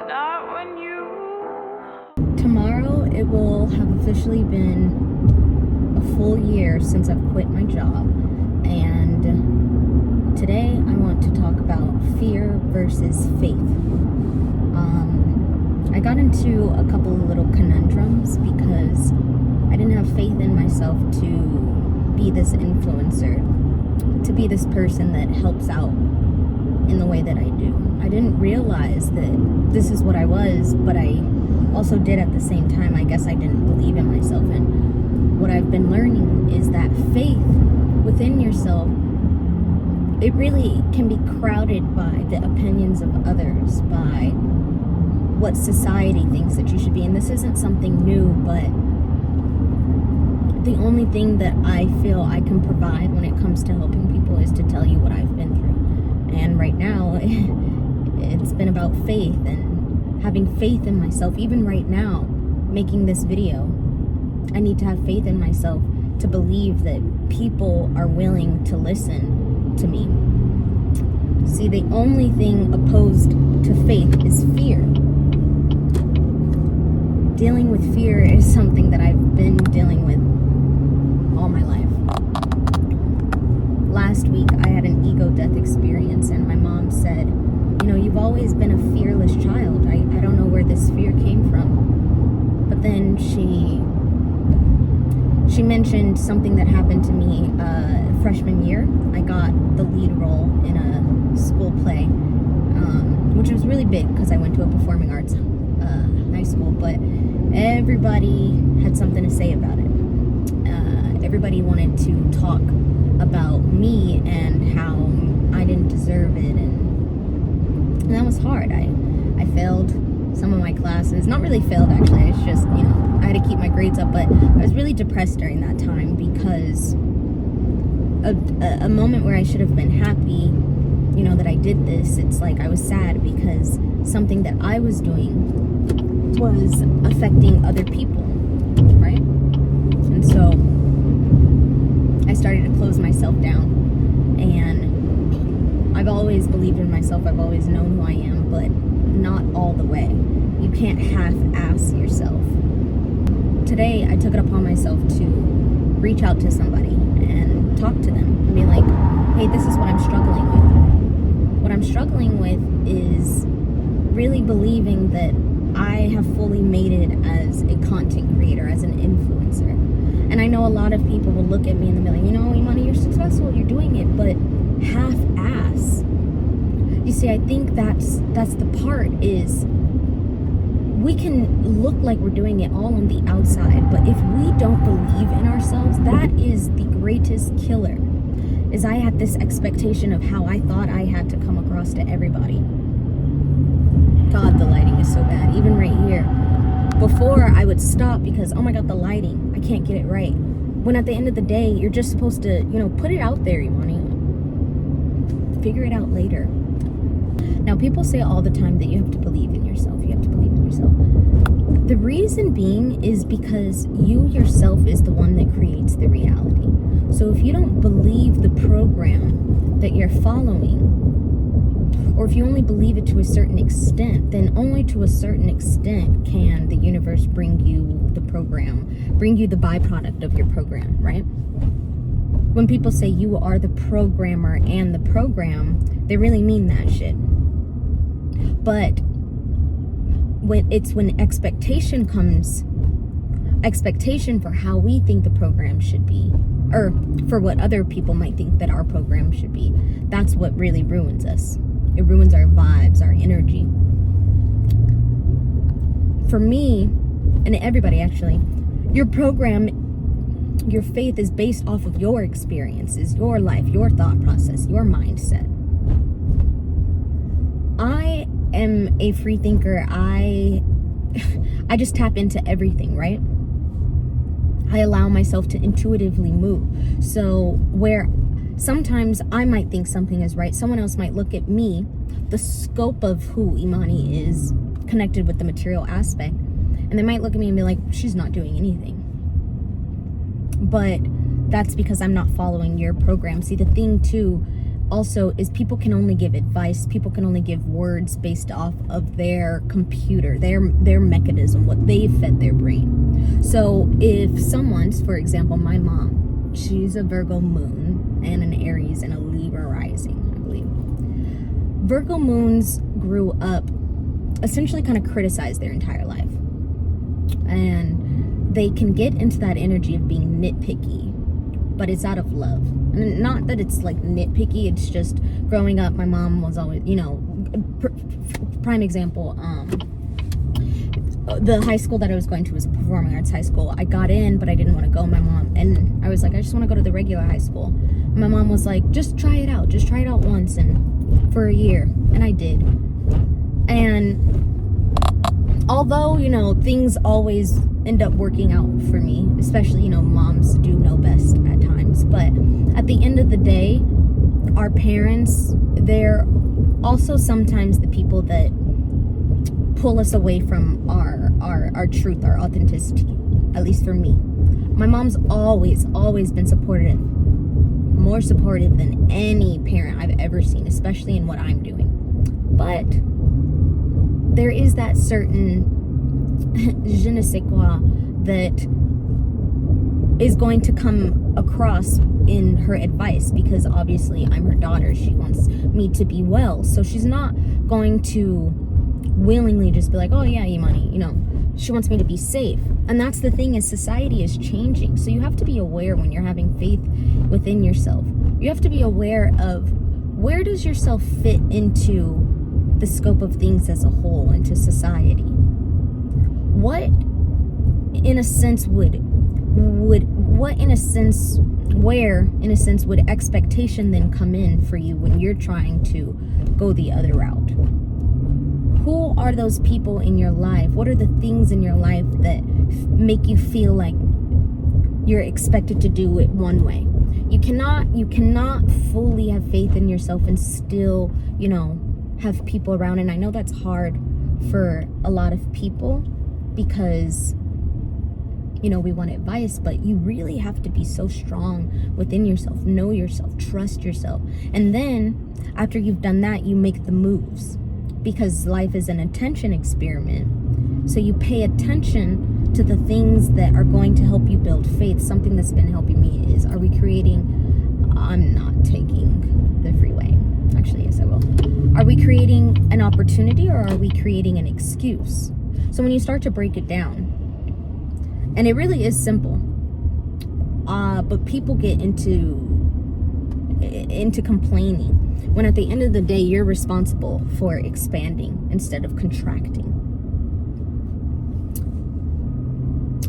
not when you. Tomorrow it will have officially been a full year since I've quit my job, and today I want to talk about fear versus faith. I got into a couple of little conundrums because I didn't have faith in myself to be this influencer, to be this person that helps out in the way that I do. I didn't realize that this is what I was, but I also did at the same time. I guess I didn't believe in myself. And what I've been learning is that faith within yourself, it really can be crowded by the opinions of others, by what society thinks that you should be. And this isn't something new, but the only thing that I feel I can provide when it comes to helping people is to tell you what I've been through. And right now, it's been about faith and having faith in myself. Even right now, making this video, I need to have faith in myself to believe that people are willing to listen to me. See, the only thing opposed to faith is fear. Dealing with fear is something that I've been dealing with all my life. Last week, I had an ego death experience, and my mom said, you know, you've always been a fearless child. I don't know where this fear came from. But then she mentioned something that happened to me freshman year. I got the lead role in a school play, which was really big because I went to a performing arts high school, but everybody had something to say about it. Everybody wanted to talk about me and how I didn't deserve it, and that was hard. I failed some of my classes. Not really failed, actually. It's just, you know, I had to keep my grades up, but I was really depressed during that time because a moment where I should have been happy, you know, that I did this, it's like I was sad because something that I was doing was affecting other people, right? And so I started to close myself down, and I've always believed in myself. I've always known who I am, but not all the way. You can't half-ass yourself. Today, I took it upon myself to reach out to somebody and talk to them and be like, hey, this is what I'm struggling with. What I'm struggling with is really believing that I have fully made it as a content creator, as an influencer. And I know a lot of people will look at me and they'll be like, you know, Imani, you're successful, you're doing it, but half-ass. You see, I think that's the part is we can look like we're doing it all on the outside, but if we don't believe in ourselves, that is the greatest killer. Is I had this expectation of how I thought I had to come across to everybody. God, the lighting is so bad, even right here. Before, I would stop because, oh my God, the lighting, I can't get it right. When at the end of the day, you're just supposed to, you know, put it out there, Imani. Figure it out later. Now, people say all the time that you have to believe in yourself. You have to believe in yourself. The reason being is because you yourself is the one that creates the reality. So if you don't believe the program that you're following, or if you only believe it to a certain extent, then only to a certain extent can the universe bring you the program, bring you the byproduct of your program, right? When people say you are the programmer and the program, they really mean that shit. But when expectation comes, expectation for how we think the program should be, or for what other people might think that our program should be, that's what really ruins us. It ruins our vibes, our energy. For me, and everybody actually, your program, your faith is based off of your experiences, your life, your thought process, your mindset. I am a free thinker. I just tap into everything, right? I allow myself to intuitively move. So where sometimes I might think something is right, someone else might look at me, the scope of who Imani is connected with the material aspect, and they might look at me and be like, she's not doing anything. But that's because I'm not following your program. See, the thing too, also is people can only give advice, people can only give words based off of their computer, their mechanism, what they fed their brain. So if someone's, for example, my mom, she's a Virgo moon and an Aries and a Libra rising, I believe. Virgo moons grew up essentially kind of criticized their entire life. And they can get into that energy of being nitpicky, but it's out of love. And not that it's like nitpicky, it's just growing up, my mom was always, prime example, the high school that I was going to was a performing arts high school. I got in, but I didn't want to go. My mom, and I was like, I just want to go to the regular high school. And my mom was like, just try it out once, and for a year. And I did. And although, things always end up working out for me, especially, moms do know best at times, but at the end of the day, our parents, they're also sometimes the people that pull us away from our truth, our authenticity, at least for me. My mom's always been supportive, more supportive than any parent I've ever seen, especially in what I'm doing. But there is that certain je ne sais quoi that is going to come across in her advice, because obviously I'm her daughter. She wants me to be well, so she's not going to willingly just be like, oh yeah, Imani, she wants me to be safe. And that's the thing, is society is changing, so you have to be aware when you're having faith within yourself. You have to be aware of where does yourself fit into the scope of things as a whole, into society. What in a sense would expectation then come in for you when you're trying to go the other route? Who are those people in your life? What are the things in your life that make you feel like you're expected to do it one way? You cannot fully have faith in yourself and still, have people around. And I know that's hard for a lot of people because, we want advice, but you really have to be so strong within yourself, know yourself, trust yourself. And then after you've done that, you make the moves, because life is an attention experiment. So you pay attention to the things that are going to help you build faith. Something that's been helping me is, I'm not taking the freeway. Actually, yes, I will. Are we creating an opportunity, or are we creating an excuse? So when you start to break it down, and it really is simple, but people get into complaining, when at the end of the day, you're responsible for expanding instead of contracting.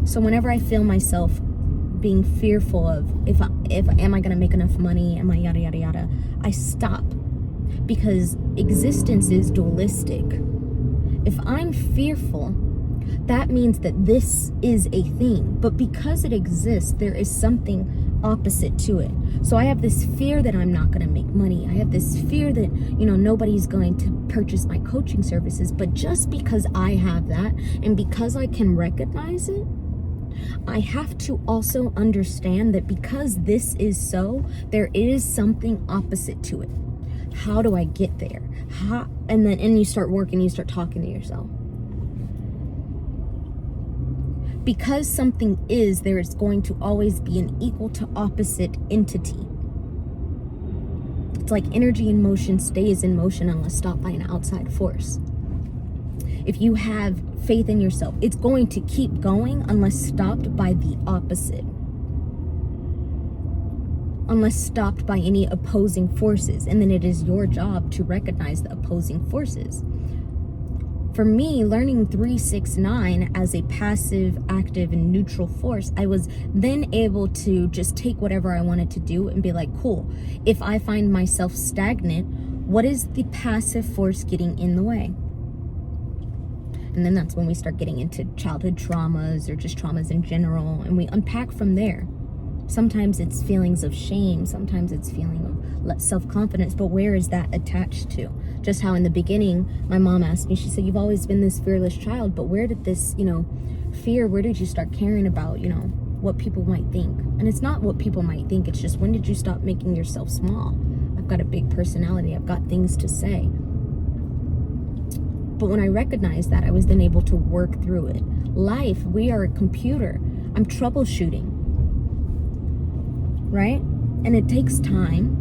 So whenever I feel myself being fearful of am I gonna make enough money, am I yada yada yada, I stop, because existence is dualistic. If I'm fearful, that means that this is a thing, but because it exists, there is something opposite to it. So I have this fear that I'm not going to make money. I have this fear that, nobody's going to purchase my coaching services. But just because I have that, and because I can recognize it, I have to also understand that because this is so, there is something opposite to it. How do I get there? And you start working, you start talking to yourself. Because something is, there is going to always be an equal to opposite entity. It's like energy in motion stays in motion unless stopped by an outside force. If you have faith in yourself, it's going to keep going unless stopped by the opposite. Unless stopped by any opposing forces. And then it is your job to recognize the opposing forces. For me, learning 369 as a passive, active, and neutral force, I was then able to just take whatever I wanted to do and be like, cool, if I find myself stagnant, what is the passive force getting in the way? And then that's when we start getting into childhood traumas or just traumas in general, and we unpack from there. Sometimes it's feelings of shame, sometimes it's feeling of self-confidence, but where is that attached to? Just how in the beginning, my mom asked me, she said, you've always been this fearless child, but where did this, fear, where did you start caring about, what people might think? And it's not what people might think, it's just, when did you stop making yourself small? I I've got a big personality. I've got things to say. But when I recognized that, I was then able to work through it. Life, we are a computer. I'm troubleshooting, right? And it takes time.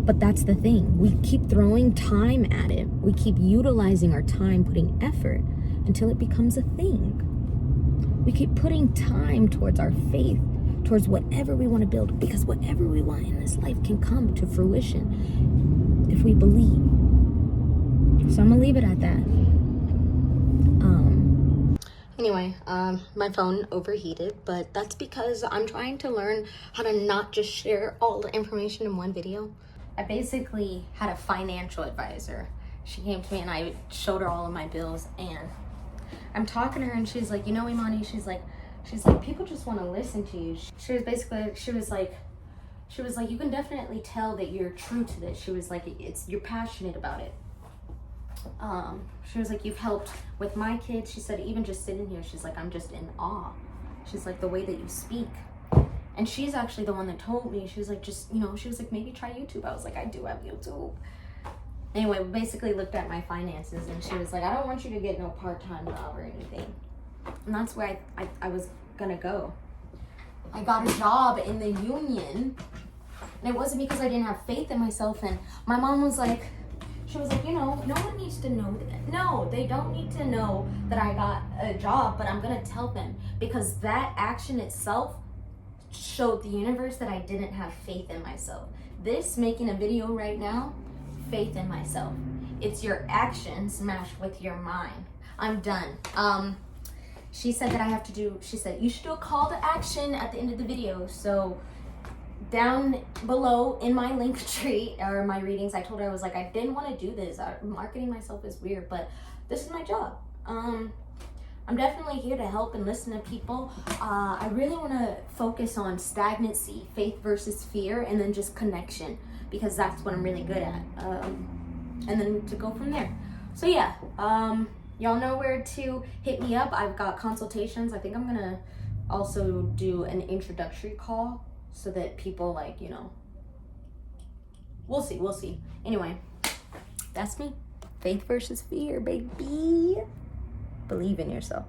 But that's the thing. We keep throwing time at it. We keep utilizing our time, putting effort until it becomes a thing. We keep putting time towards our faith, towards whatever we want to build, because whatever we want in this life can come to fruition if we believe. So I'm gonna leave it at that. Anyway, my phone overheated, but that's because I'm trying to learn how to not just share all the information in one video. I basically had a financial advisor. She came to me and I showed her all of my bills, and I'm talking to her and she's like, you know, Imani, she's like, people just want to listen to you. She was like, you can definitely tell that you're true to this. She was like, you're passionate about it. She was like, you've helped with my kids. She said, even just sitting here, she's like, I'm just in awe. She's like, the way that you speak. And she's actually the one that told me. She was like, just, you know, she was like, maybe try YouTube. I was like, I do have YouTube. Anyway, we basically looked at my finances, and she was like, I don't want you to get no part-time job or anything. And that's where I was gonna go. I got a job in the union, and it wasn't because I didn't have faith in myself. And my mom was like, she was like, you know, no one needs to know that. No, they don't need to know that I got a job, but I'm gonna tell them, because that action itself showed the universe that I didn't have faith in myself. This making a video right now, faith in myself. It's your actions smashed with your mind. I'm done. She said that I have to do, she said, you should do a call to action at the end of the video. So down below in my link tree or my readings, I told her, I was like, I didn't want to do this. Marketing myself is weird, but this is my job. I'm definitely here to help and listen to people. I really want to focus on stagnancy, faith versus fear, and then just connection, because that's what I'm really good at. And then to go from there. So yeah, y'all know where to hit me up. I've got consultations. I think I'm gonna also do an introductory call so that people, like, you know, we'll see. Anyway, that's me. Faith versus fear, baby. Believe in yourself.